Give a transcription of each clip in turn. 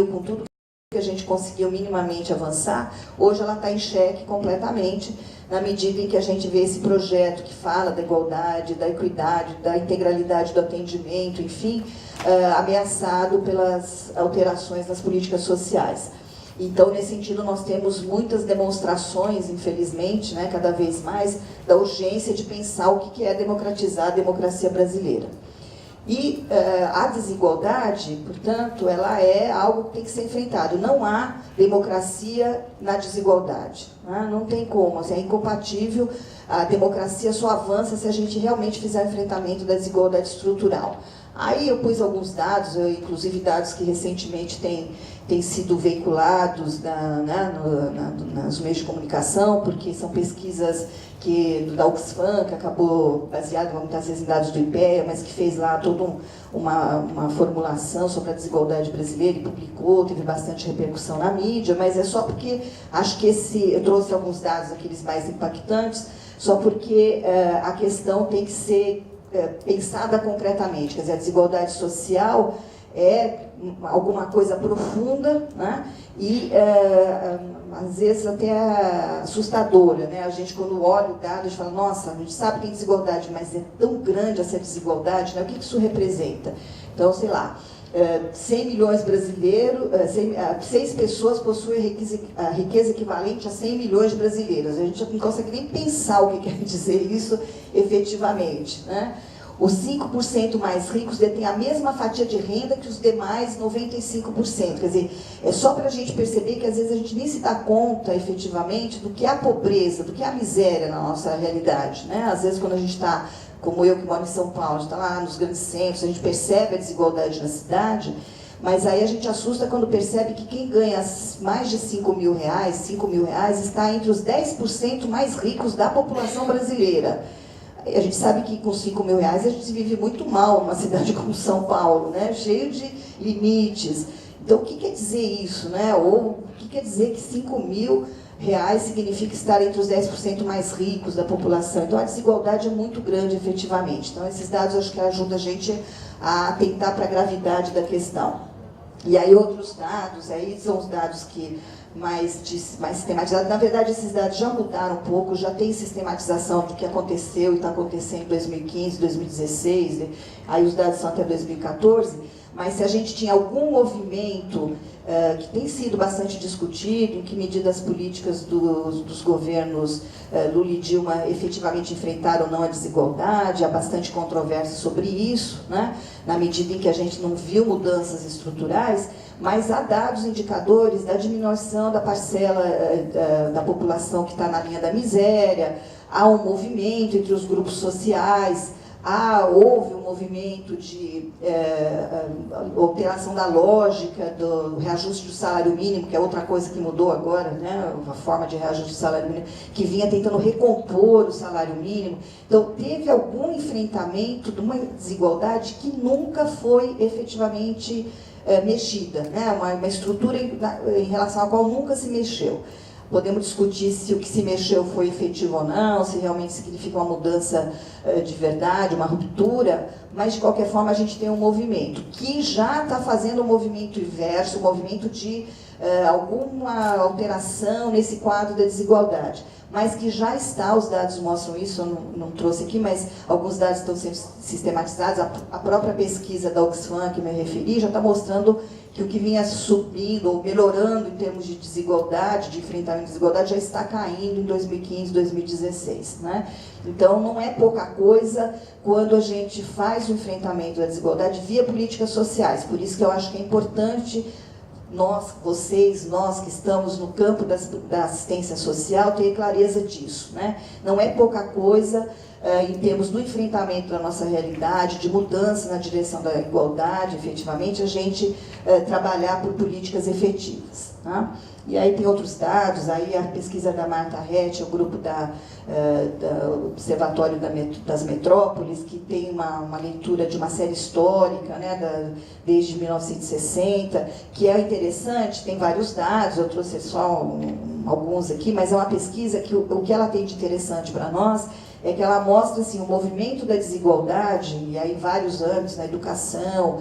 com tudo que a gente conseguiu minimamente avançar, hoje ela está em xeque completamente, na medida em que a gente vê esse projeto que fala da igualdade, da equidade, da integralidade do atendimento, enfim, ameaçado pelas alterações nas políticas sociais. Então, nesse sentido, nós temos muitas demonstrações, infelizmente, né, cada vez mais, da urgência de pensar o que é democratizar a democracia brasileira. E a desigualdade, portanto, ela é algo que tem que ser enfrentado. Não há democracia na desigualdade. Né? Não tem como, assim, é incompatível. A democracia só avança se a gente realmente fizer o enfrentamento da desigualdade estrutural. Aí eu pus alguns dados, inclusive dados que recentemente têm sido veiculados nos meios de comunicação, porque são pesquisas da Oxfam, que acabou baseada muitas vezes em dados do IPEA, mas que fez lá toda uma formulação sobre a desigualdade brasileira e publicou, teve bastante repercussão na mídia, mas é só porque acho que eu trouxe alguns dados, aqueles mais impactantes, só porque a questão tem que ser pensada concretamente. Quer dizer, a desigualdade social é alguma coisa profunda, né? E às vezes até assustadora, né? A gente, quando olha o dado, a gente fala, nossa, a gente sabe que tem desigualdade, mas é tão grande essa desigualdade, né? O que isso representa? Então, sei lá, 100 milhões brasileiros, 6 pessoas possuem a riqueza equivalente a 100 milhões de brasileiros. A gente não consegue nem pensar o que quer dizer isso efetivamente, né? Os 5% mais ricos detêm a mesma fatia de renda que os demais 95%. Quer dizer, é só para a gente perceber que às vezes a gente nem se dá conta efetivamente do que é a pobreza, do que é a miséria na nossa realidade, né? Às vezes quando a gente está, como eu que moro em São Paulo, a gente está lá nos grandes centros, a gente percebe a desigualdade na cidade, mas aí a gente assusta quando percebe que quem ganha mais de 5 mil reais, está entre os 10% mais ricos da população brasileira. A gente sabe que com 5 mil reais a gente vive muito mal numa cidade como São Paulo, né? Cheio de limites. Então, o que quer dizer isso, né? Ou o que quer dizer que 5 mil reais significa estar entre os 10% mais ricos da população? Então, a desigualdade é muito grande, efetivamente. Então, esses dados acho que ajudam a gente a atentar para a gravidade da questão. E aí, outros dados, aí são os dados que mais sistematizados. Na verdade, esses dados já mudaram um pouco, já tem sistematização do que aconteceu e está acontecendo em 2015, 2016, aí os dados são até 2014, mas se a gente tinha algum movimento que tem sido bastante discutido, em que medidas políticas dos governos Lula e Dilma efetivamente enfrentaram ou não a desigualdade, há bastante controvérsia sobre isso, né? Na medida em que a gente não viu mudanças estruturais, mas há dados indicadores da diminuição da parcela da população que está na linha da miséria, há um movimento entre os grupos sociais, houve um movimento de alteração da lógica do reajuste do salário mínimo, que é outra coisa que mudou agora, né? A forma de reajuste do salário mínimo, que vinha tentando recompor o salário mínimo. Então, teve algum enfrentamento de uma desigualdade que nunca foi efetivamente mexida, né? Uma estrutura em relação à qual nunca se mexeu. Podemos discutir se o que se mexeu foi efetivo ou não, se realmente significa uma mudança de verdade, uma ruptura, mas de qualquer forma a gente tem um movimento que já está fazendo um movimento inverso, um movimento de alguma alteração nesse quadro da desigualdade, mas que já está, os dados mostram isso, eu não trouxe aqui, mas alguns dados estão sendo sistematizados, a própria pesquisa da Oxfam que me referi já está mostrando que o que vinha subindo ou melhorando em termos de desigualdade, de enfrentamento de desigualdade, já está caindo em 2015, 2016. Né? Então, não é pouca coisa quando a gente faz o enfrentamento da desigualdade via políticas sociais. Por isso que eu acho que é importante nós que estamos no campo da assistência social, ter clareza disso. Né? Não é pouca coisa em termos do enfrentamento da nossa realidade, de mudança na direção da igualdade, efetivamente, a gente trabalhar por políticas efetivas. Tá? E aí tem outros dados, aí a pesquisa da Marta Rett, o grupo do Observatório das Metrópoles, que tem uma leitura de uma série histórica, né, desde 1960, que é interessante, tem vários dados, eu trouxe só alguns aqui, mas é uma pesquisa que o que ela tem de interessante para nós é que ela mostra assim, o movimento da desigualdade, e aí vários âmbitos, na educação,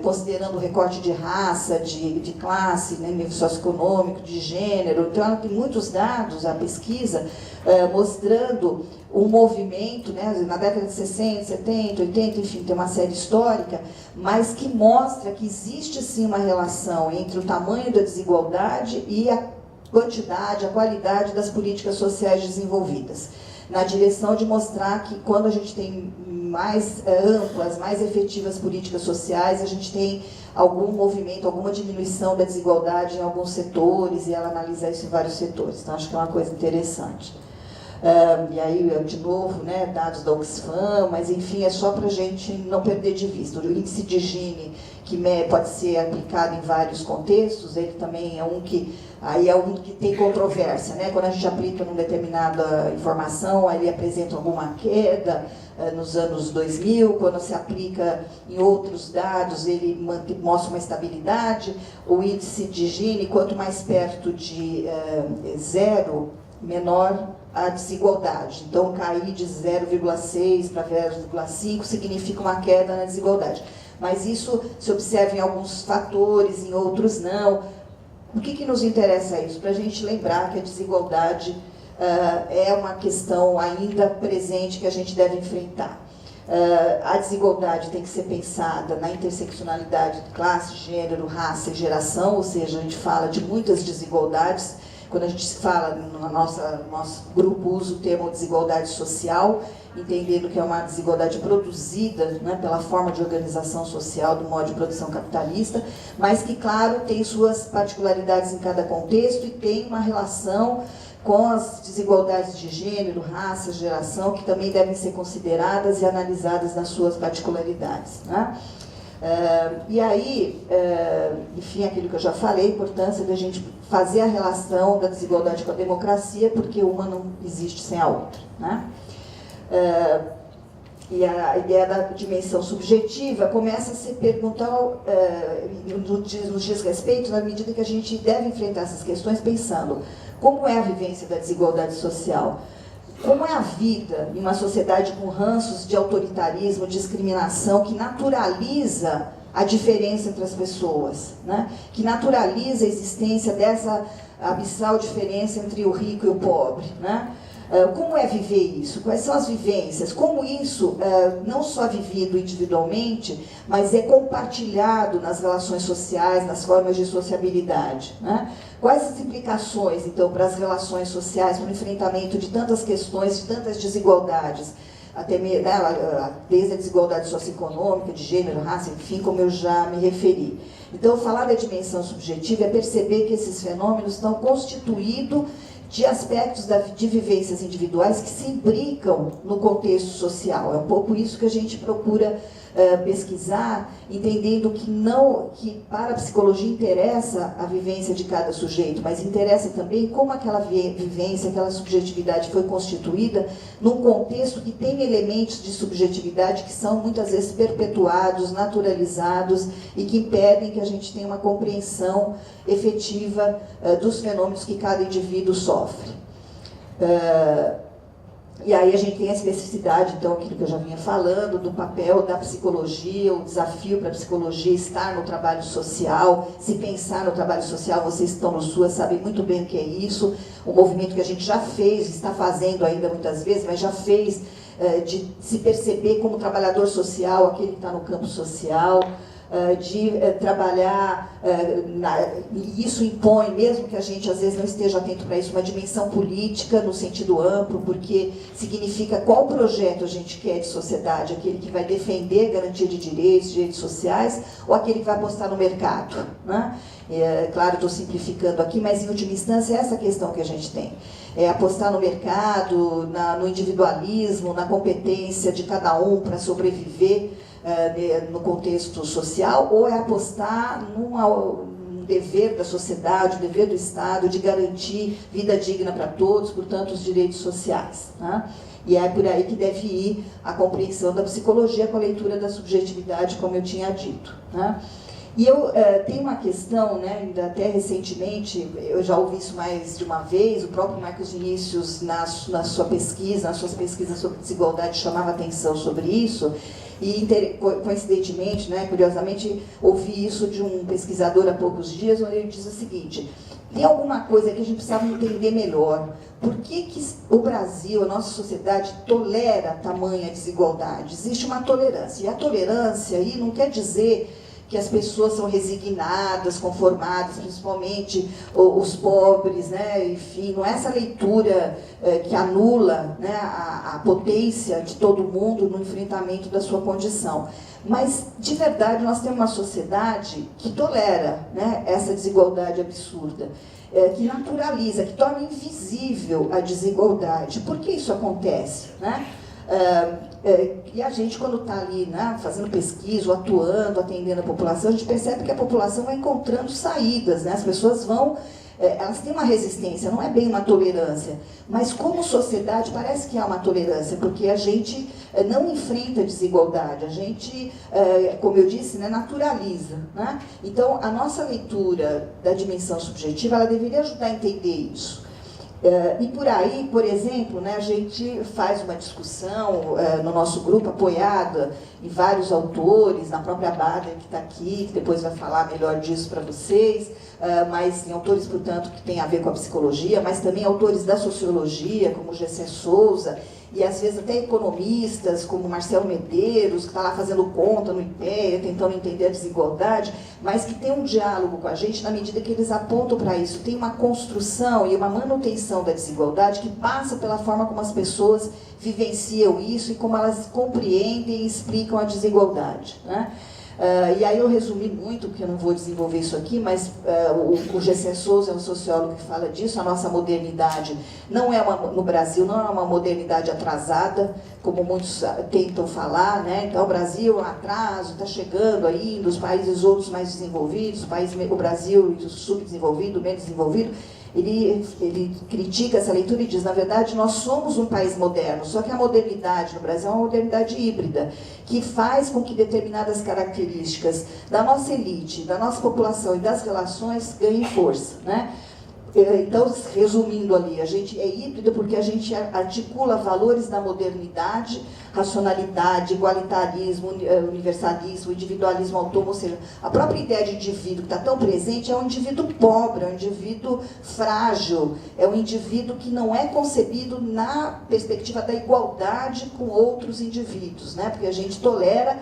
considerando o recorte de raça, de classe, né, nível socioeconômico, de gênero. Então ela tem muitos dados, a pesquisa, mostrando um movimento, né, na década de 60, 70, 80, enfim, tem uma série histórica, mas que mostra que existe sim uma relação entre o tamanho da desigualdade e a quantidade, a qualidade das políticas sociais desenvolvidas, na direção de mostrar que quando a gente tem mais amplas, mais efetivas políticas sociais, a gente tem algum movimento, alguma diminuição da desigualdade em alguns setores, e ela analisa isso em vários setores. Então, acho que é uma coisa interessante. E aí, de novo, né, dados da Oxfam, mas enfim, é só para a gente não perder de vista. O índice de Gini, que pode ser aplicado em vários contextos, ele também é um que tem controvérsia, né? Quando a gente aplica numa determinada informação, aí ele apresenta alguma queda nos anos 2000, quando se aplica em outros dados, ele mostra uma estabilidade. O índice de Gini, quanto mais perto de zero, menor a desigualdade. Então, cair de 0,6 para 0,5 significa uma queda na desigualdade. Mas isso se observa em alguns fatores, em outros não. O que nos interessa isso? Para a gente lembrar que a desigualdade é uma questão ainda presente que a gente deve enfrentar. A desigualdade tem que ser pensada na interseccionalidade de classe, gênero, raça e geração, ou seja, a gente fala de muitas desigualdades. Quando a gente fala, no nosso grupo usa o termo desigualdade social, entendendo que é uma desigualdade produzida, né, pela forma de organização social do modo de produção capitalista, mas que, claro, tem suas particularidades em cada contexto e tem uma relação com as desigualdades de gênero, raça, geração, que também devem ser consideradas e analisadas nas suas particularidades, né? E aí, enfim, aquilo que eu já falei, a importância da gente fazer a relação da desigualdade com a democracia, porque uma não existe sem a outra, né? E a ideia da dimensão subjetiva começa a se perguntar, nos diz respeito, na medida que a gente deve enfrentar essas questões pensando como é a vivência da desigualdade social. Como é a vida em uma sociedade com ranços de autoritarismo, discriminação, que naturaliza a diferença entre as pessoas, né? Que naturaliza a existência dessa abissal diferença entre o rico e o pobre, né? Como é viver isso? Quais são as vivências? Como isso não só é vivido individualmente, mas é compartilhado nas relações sociais, nas formas de sociabilidade, né? Quais as implicações, então, para as relações sociais, para o enfrentamento de tantas questões, de tantas desigualdades, até desde a desigualdade socioeconômica, de gênero, raça, enfim, como eu já me referi. Então, falar da dimensão subjetiva é perceber que esses fenômenos estão constituídos de aspectos de vivências individuais que se imbricam no contexto social. É um pouco isso que a gente procura pesquisar, entendendo que para a psicologia interessa a vivência de cada sujeito, mas interessa também como aquela vivência, aquela subjetividade foi constituída num contexto que tem elementos de subjetividade que são muitas vezes perpetuados, naturalizados e que impedem que a gente tenha uma compreensão efetiva dos fenômenos que cada indivíduo sofre. E aí a gente tem a especificidade, então, aquilo que eu já vinha falando, do papel da psicologia, o desafio para a psicologia estar no trabalho social. Se pensar no trabalho social, vocês que estão no SUAS sabem muito bem o que é isso, um movimento que a gente já fez, está fazendo ainda muitas vezes, mas já fez, de se perceber como trabalhador social, aquele que está no campo social, de trabalhar, e isso impõe, mesmo que a gente às vezes não esteja atento para isso, uma dimensão política no sentido amplo, porque significa qual projeto a gente quer de sociedade, aquele que vai defender garantia de direitos direitos sociais, ou aquele que vai apostar no mercado, né? Claro, estou simplificando aqui, mas em última instância é essa questão que a gente tem. É apostar no mercado, no individualismo, na competência de cada um para sobreviver no contexto social, ou é apostar num dever da sociedade, um dever do Estado de garantir vida digna para todos, portanto, os direitos sociais, né? E é por aí que deve ir a compreensão da psicologia com a leitura da subjetividade, como eu tinha dito, né? E eu tenho uma questão, né, ainda até recentemente, eu já ouvi isso mais de uma vez, o próprio Marcos Vinícius, nas suas pesquisas sobre desigualdade, chamava atenção sobre isso, e coincidentemente, né, curiosamente, ouvi isso de um pesquisador há poucos dias, onde ele diz o seguinte: tem alguma coisa que a gente precisava entender melhor. Por que o Brasil, a nossa sociedade, tolera tamanha desigualdade? Existe uma tolerância, e a tolerância aí não quer dizer que as pessoas são resignadas, conformadas, principalmente os pobres, né? Enfim, não é essa leitura que anula, né, a potência de todo mundo no enfrentamento da sua condição. Mas, de verdade, nós temos uma sociedade que tolera, né, essa desigualdade absurda, que naturaliza, que torna invisível a desigualdade. Por que isso acontece, né? E a gente, quando está ali, né, fazendo pesquisa, atuando, atendendo a população, a gente percebe que a população vai encontrando saídas, né? As pessoas vão, elas têm uma resistência, não é bem uma tolerância, mas como sociedade parece que há uma tolerância, porque a gente não enfrenta a desigualdade, a gente, como eu disse, né, naturaliza, né? Então, a nossa leitura da dimensão subjetiva, ela deveria ajudar a entender isso. E por aí, por exemplo, né, a gente faz uma discussão no nosso grupo, apoiada em vários autores, na própria Bárbara, que está aqui, que depois vai falar melhor disso para vocês, mas em autores, portanto, que têm a ver com a psicologia, mas também autores da sociologia, como Gessé Souza, e às vezes até economistas, como Marcelo Medeiros, que está lá fazendo conta no IPEA, tentando entender a desigualdade, mas que tem um diálogo com a gente na medida que eles apontam para isso. Tem uma construção e uma manutenção da desigualdade que passa pela forma como as pessoas vivenciam isso e como elas compreendem e explicam a desigualdade, né? E aí eu resumi muito, porque eu não vou desenvolver isso aqui, mas o Gessé Souza é um sociólogo que fala disso. A nossa modernidade não é no Brasil não é uma modernidade atrasada, como muitos tentam falar, né? Então o Brasil é um atraso, está chegando ainda, os países outros mais desenvolvidos, o Brasil subdesenvolvido, menos desenvolvido. Ele critica essa leitura e diz, na verdade, nós somos um país moderno, só que a modernidade no Brasil é uma modernidade híbrida, que faz com que determinadas características da nossa elite, da nossa população e das relações ganhem força, né? Então, resumindo ali, a gente é híbrido porque a gente articula valores da modernidade, racionalidade, igualitarismo, universalismo, individualismo autônomo, ou seja, a própria ideia de indivíduo que está tão presente é um indivíduo pobre, é um indivíduo frágil, é um indivíduo que não é concebido na perspectiva da igualdade com outros indivíduos, né? Porque a gente tolera,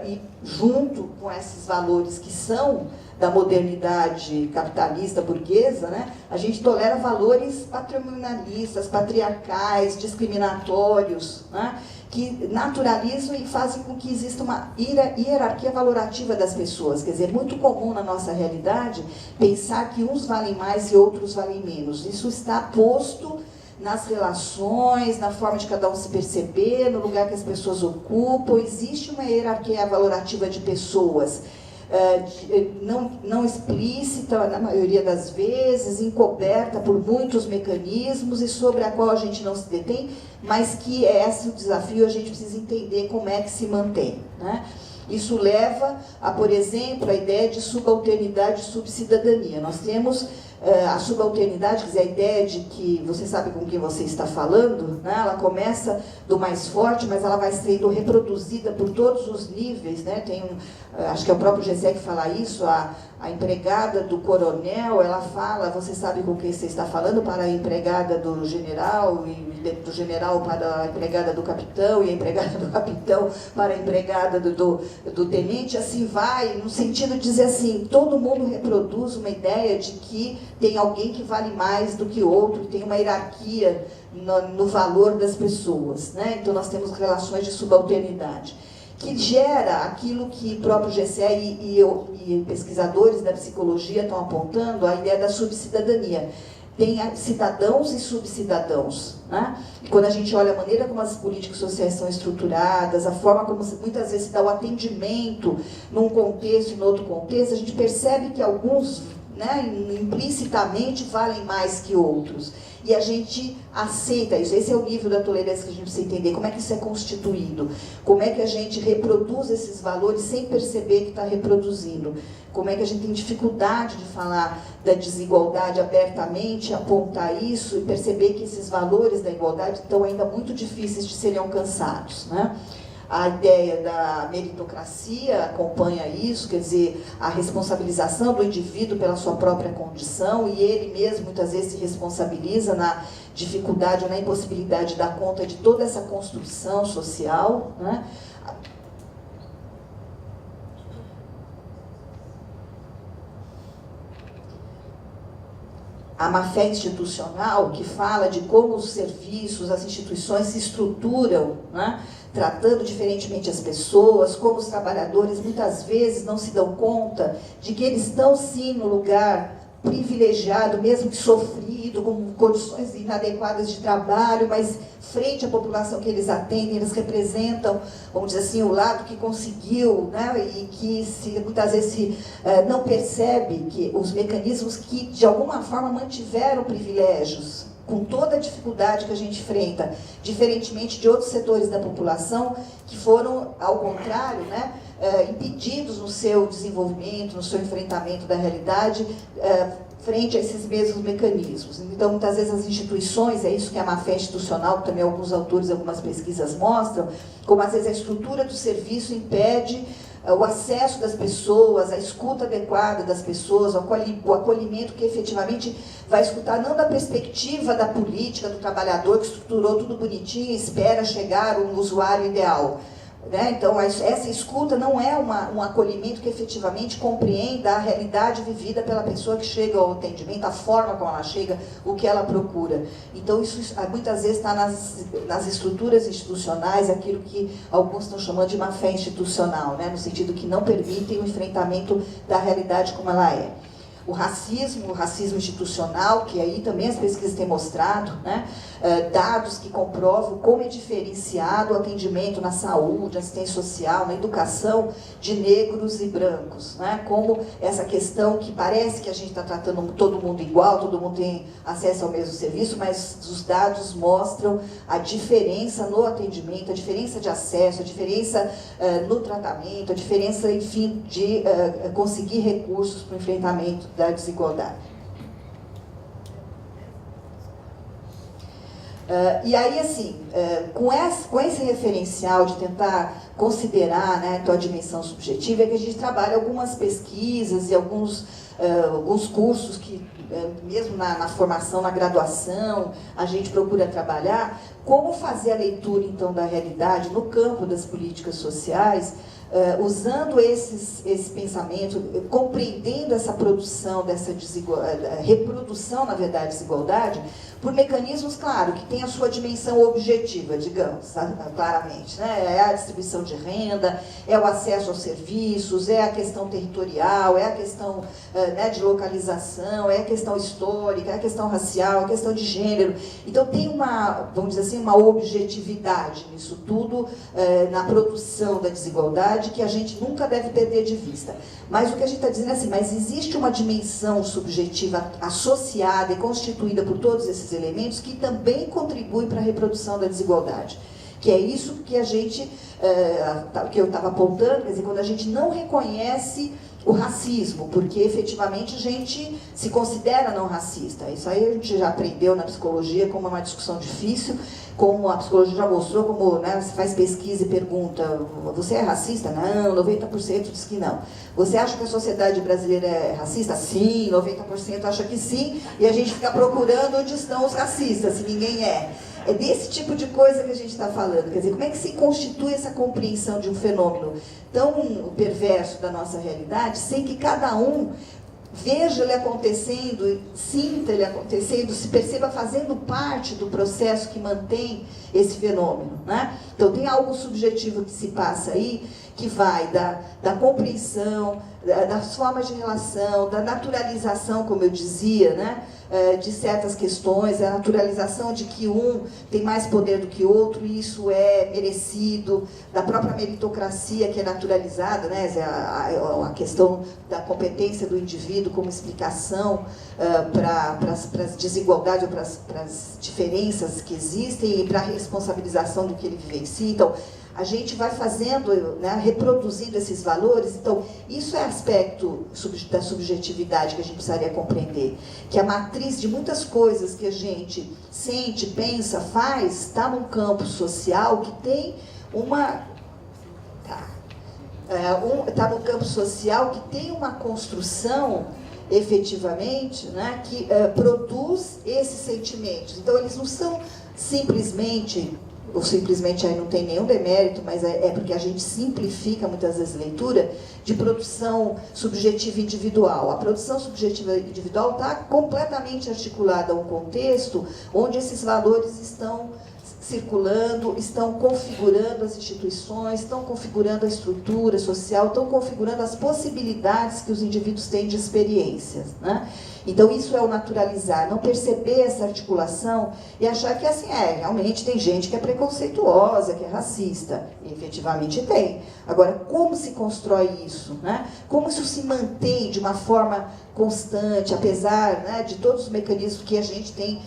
e junto com esses valores que são da modernidade capitalista burguesa, né, a gente tolera valores patrimonialistas, patriarcais, discriminatórios, né, que naturalizam e fazem com que exista uma hierarquia valorativa das pessoas. Quer dizer, é muito comum na nossa realidade pensar que uns valem mais e outros valem menos. Isso está posto nas relações, na forma de cada um se perceber, no lugar que as pessoas ocupam. Existe uma hierarquia valorativa de pessoas, não explícita na maioria das vezes, encoberta por muitos mecanismos e sobre a qual a gente não se detém, mas que é esse o desafio, a gente precisa entender como é que se mantém, né? Isso leva a, por exemplo, a ideia de subalternidade e subcidadania. Nós temos a subalternidade, quer dizer, a ideia de que você sabe com quem você está falando, né? Ela começa do mais forte, mas ela vai sendo reproduzida por todos os níveis, né? Acho que é o próprio Gessé que fala isso, a empregada do coronel, ela fala, você sabe com quem você está falando, para a empregada do general, e do general para a empregada do capitão, e a empregada do capitão para a empregada do tenente, assim vai, no sentido de dizer assim, todo mundo reproduz uma ideia de que tem alguém que vale mais do que outro, tem uma hierarquia no valor das pessoas, né? Então nós temos relações de subalternidade, que gera aquilo que o próprio Gessé e pesquisadores da psicologia estão apontando, a ideia da subcidadania. Tem cidadãos e subcidadãos, né? E quando a gente olha a maneira como as políticas sociais são estruturadas, a forma como muitas vezes se dá o atendimento num contexto e no outro contexto, a gente percebe que alguns né, implicitamente valem mais que outros. E a gente aceita isso. Esse é o nível da tolerância que a gente precisa entender. Como é que isso é constituído? Como é que a gente reproduz esses valores sem perceber que está reproduzindo? Como é que a gente tem dificuldade de falar da desigualdade abertamente, apontar isso e perceber que esses valores da igualdade estão ainda muito difíceis de serem alcançados, né? A ideia da meritocracia acompanha isso, quer dizer, a responsabilização do indivíduo pela sua própria condição, e ele mesmo muitas vezes se responsabiliza na dificuldade ou na impossibilidade de dar conta de toda essa construção social, né? A má-fé institucional, que fala de como os serviços, as instituições se estruturam, né, tratando diferentemente as pessoas, como os trabalhadores muitas vezes não se dão conta de que eles estão sim no lugar privilegiado, mesmo que sofrido, com condições inadequadas de trabalho, mas frente à população que eles atendem, eles representam, vamos dizer assim, o lado que conseguiu, né, e que muitas vezes não percebe que os mecanismos que, de alguma forma, mantiveram privilégios, com toda a dificuldade que a gente enfrenta, diferentemente de outros setores da população, que foram, ao contrário, né, impedidos no seu desenvolvimento, no seu enfrentamento da realidade, frente a esses mesmos mecanismos. Então, muitas vezes as instituições, é isso que é a má-fé institucional, que também alguns autores, algumas pesquisas mostram, como às vezes a estrutura do serviço impede o acesso das pessoas, a escuta adequada das pessoas, o acolhimento que efetivamente vai escutar, não da perspectiva da política, do trabalhador que estruturou tudo bonitinho e espera chegar um usuário ideal. Né? Então, essa escuta não é um acolhimento que efetivamente compreenda a realidade vivida pela pessoa que chega ao atendimento, a forma como ela chega, o que ela procura. Então, isso muitas vezes está nas estruturas institucionais, aquilo que alguns estão chamando de má-fé institucional, né? No sentido que não permitem o enfrentamento da realidade como ela é. O racismo institucional, que aí também as pesquisas têm mostrado, né, dados que comprovam como é diferenciado o atendimento na saúde, assistência social, na educação de negros e brancos, né, como essa questão que parece que a gente está tratando todo mundo igual, todo mundo tem acesso ao mesmo serviço, mas os dados mostram a diferença no atendimento, a diferença de acesso, a diferença no tratamento, a diferença, enfim, de conseguir recursos para o enfrentamento da desigualdade. E aí, assim, com esse referencial de tentar considerar, né, então, a dimensão subjetiva, é que a gente trabalha algumas pesquisas e alguns cursos que, mesmo na formação, na graduação, a gente procura trabalhar como fazer a leitura, então, da realidade no campo das políticas sociais, usando esse pensamento, compreendendo essa produção, dessa reprodução, na verdade, desigualdade, por mecanismos, claro, que tem a sua dimensão objetiva, digamos, claramente, né? É a distribuição de renda, é o acesso aos serviços, é a questão territorial, é a questão né, de localização, é a questão histórica, é a questão racial, é a questão de gênero. Então tem vamos dizer assim, uma objetividade nisso tudo, na produção da desigualdade, que a gente nunca deve perder de vista. Mas o que a gente está dizendo é assim, mas existe uma dimensão subjetiva associada e constituída por todos esses elementos que também contribuem para a reprodução da desigualdade. Que é isso que a gente, que eu estava apontando, quer dizer, quando a gente não reconhece o racismo, porque efetivamente a gente se considera não racista. Isso aí a gente já aprendeu na psicologia como uma discussão difícil, como a psicologia já mostrou, como, né, você faz pesquisa e pergunta, você é racista? Não, 90% diz que não. Você acha que a sociedade brasileira é racista? Sim, 90% acha que sim, e a gente fica procurando onde estão os racistas, se ninguém é. É desse tipo de coisa que a gente está falando. Quer dizer, como é que se constitui essa compreensão de um fenômeno tão perverso da nossa realidade, sem que cada um veja ele acontecendo, sinta ele acontecendo, se perceba fazendo parte do processo que mantém esse fenômeno, né? Então tem algo subjetivo que se passa aí, que vai da compreensão, das formas de relação, da naturalização, como eu dizia, né? De certas questões, a naturalização de que um tem mais poder do que outro, e isso é merecido, da própria meritocracia que é naturalizada, né? A questão da competência do indivíduo como explicação para as desigualdades ou para as diferenças que existem e para a responsabilização do que ele vivencia. Então, a gente vai fazendo, né, reproduzindo esses valores. Então, isso é aspecto da subjetividade que a gente precisaria compreender. Que a matriz de muitas coisas que a gente sente, pensa, faz, está num campo social que tem uma... Está no campo social que tem uma construção, efetivamente, né, que produz esses sentimentos. Então, eles não são simplesmente... ou simplesmente aí não tem nenhum demérito, mas é porque a gente simplifica muitas vezes a leitura, de produção subjetiva individual. A produção subjetiva individual está completamente articulada a um contexto onde esses valores estão circulando, estão configurando as instituições, estão configurando a estrutura social, estão configurando as possibilidades que os indivíduos têm de experiências, né? Então, isso é o naturalizar, não perceber essa articulação e achar que, assim, realmente tem gente que é preconceituosa, que é racista. E, efetivamente, tem. Agora, como se constrói isso, né? Como isso se mantém de uma forma constante, apesar, né, de todos os mecanismos que a gente tem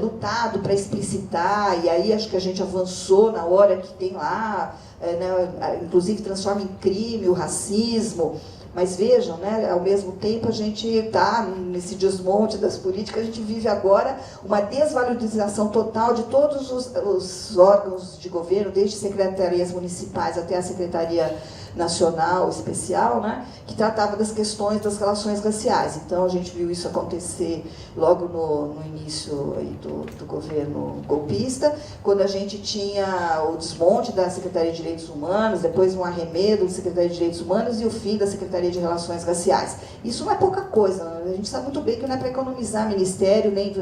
lutado para explicitar, e aí acho que a gente avançou na hora que tem lá, né, inclusive transforma em crime o racismo. Mas vejam, né, ao mesmo tempo a gente está nesse desmonte das políticas, a gente vive agora uma desvalorização total de todos os órgãos de governo, desde secretarias municipais até a Secretaria Nacional Especial, né, que tratava das questões das relações raciais. Então a gente viu isso acontecer logo no início aí do governo golpista, quando a gente tinha o desmonte da Secretaria de Direitos Humanos, depois um arremedo da Secretaria de Direitos Humanos e o fim da Secretaria de Relações Raciais. Isso não é pouca coisa, a gente sabe muito bem que não é para economizar ministério, nem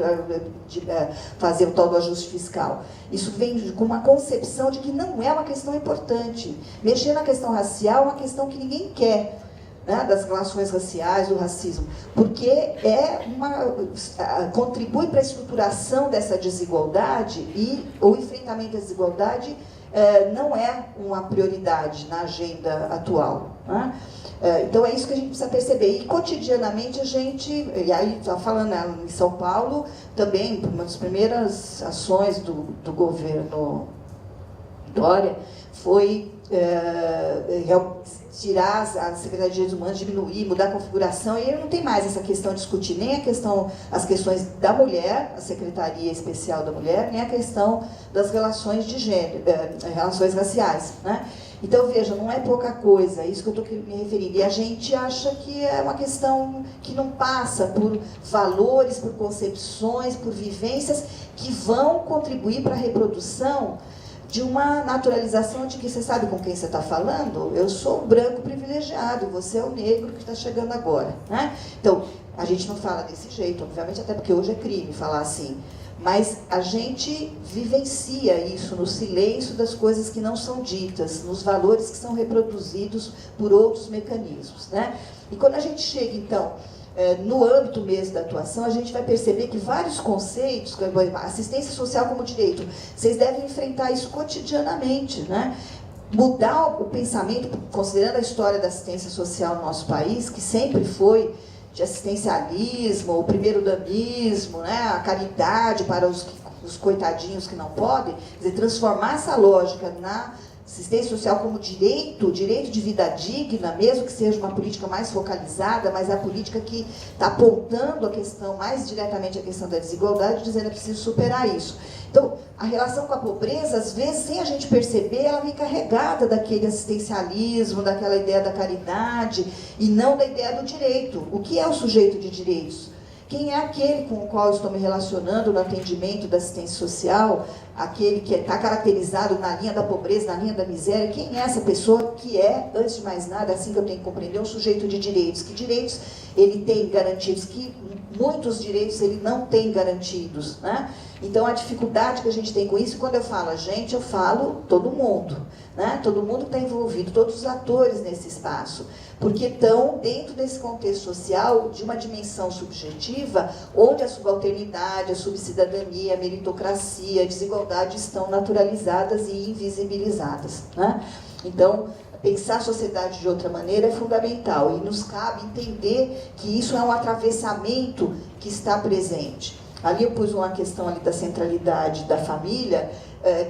fazer o tal do ajuste fiscal. Isso vem com uma concepção de que não é uma questão importante. Mexer na questão racial é uma questão que ninguém quer, né, das relações raciais, do racismo, porque contribui para a estruturação dessa desigualdade e o enfrentamento da desigualdade não é uma prioridade na agenda atual, né? Então é isso que a gente precisa perceber. E cotidianamente a gente, e aí está falando, né, em São Paulo, também, uma das primeiras ações do governo Dória foi tirar a Secretaria de Direitos Humanos, diminuir, mudar a configuração, e ele não tem mais essa questão de discutir nem as questões da mulher, a Secretaria Especial da Mulher, nem a questão das relações de gênero, relações raciais, né? Então, veja, não é pouca coisa, é isso que eu estou me referindo. E a gente acha que é uma questão que não passa por valores, por concepções, por vivências que vão contribuir para a reprodução de uma naturalização de que você sabe com quem você está falando? Eu sou o branco privilegiado, você é o negro que está chegando agora, né? Então, a gente não fala desse jeito, obviamente, até porque hoje é crime falar assim. Mas a gente vivencia isso no silêncio das coisas que não são ditas, nos valores que são reproduzidos por outros mecanismos, né? E quando a gente chega, então, no âmbito mesmo da atuação, a gente vai perceber que vários conceitos, assistência social como direito, vocês devem enfrentar isso cotidianamente, né? Mudar o pensamento, considerando a história da assistência social no nosso país, que sempre foi de assistencialismo, o primeiro-danismo, né, a caridade para os coitadinhos que não podem, quer dizer, transformar essa lógica na assistência social como direito de vida digna, mesmo que seja uma política mais focalizada, mas é a política que está apontando a questão, mais diretamente a questão da desigualdade, dizendo que é preciso superar isso. Então, a relação com a pobreza, às vezes, sem a gente perceber, ela vem carregada daquele assistencialismo, daquela ideia da caridade, e não da ideia do direito. O que é o sujeito de direitos? Quem é aquele com o qual eu estou me relacionando no atendimento da assistência social, aquele que está caracterizado na linha da pobreza, na linha da miséria. Quem é essa pessoa que é, antes de mais nada, assim que eu tenho que compreender, um sujeito de direitos? Que direitos ele tem garantidos? Que muitos direitos ele não tem garantidos, né? Então, a dificuldade que a gente tem com isso, quando eu falo a gente, eu falo todo mundo, né? Todo mundo está envolvido, todos os atores nesse espaço, porque estão dentro desse contexto social de uma dimensão subjetiva, onde a subalternidade, a subcidadania, a meritocracia, a desigualdade estão naturalizadas e invisibilizadas, né? Então, pensar a sociedade de outra maneira é fundamental, e nos cabe entender que isso é um atravessamento que está presente. Ali eu pus uma questão ali da centralidade da família,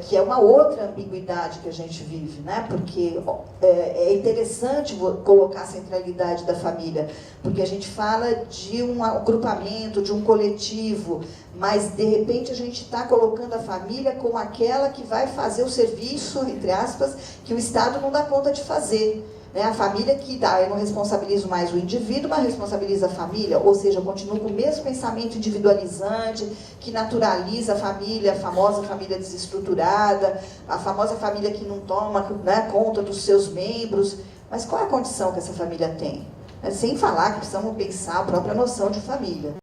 que é uma outra ambiguidade que a gente vive, né? Porque é interessante colocar a centralidade da família, porque a gente fala de um agrupamento, de um coletivo, mas de repente a gente está colocando a família como aquela que vai fazer o serviço, entre aspas, que o Estado não dá conta de fazer. A família que dá, eu não responsabilizo mais o indivíduo, mas responsabiliza a família, ou seja, eu continuo com o mesmo pensamento individualizante, que naturaliza a família, a famosa família desestruturada, a famosa família que não toma, né, conta dos seus membros. Mas qual é a condição que essa família tem? Sem falar que precisamos pensar a própria noção de família.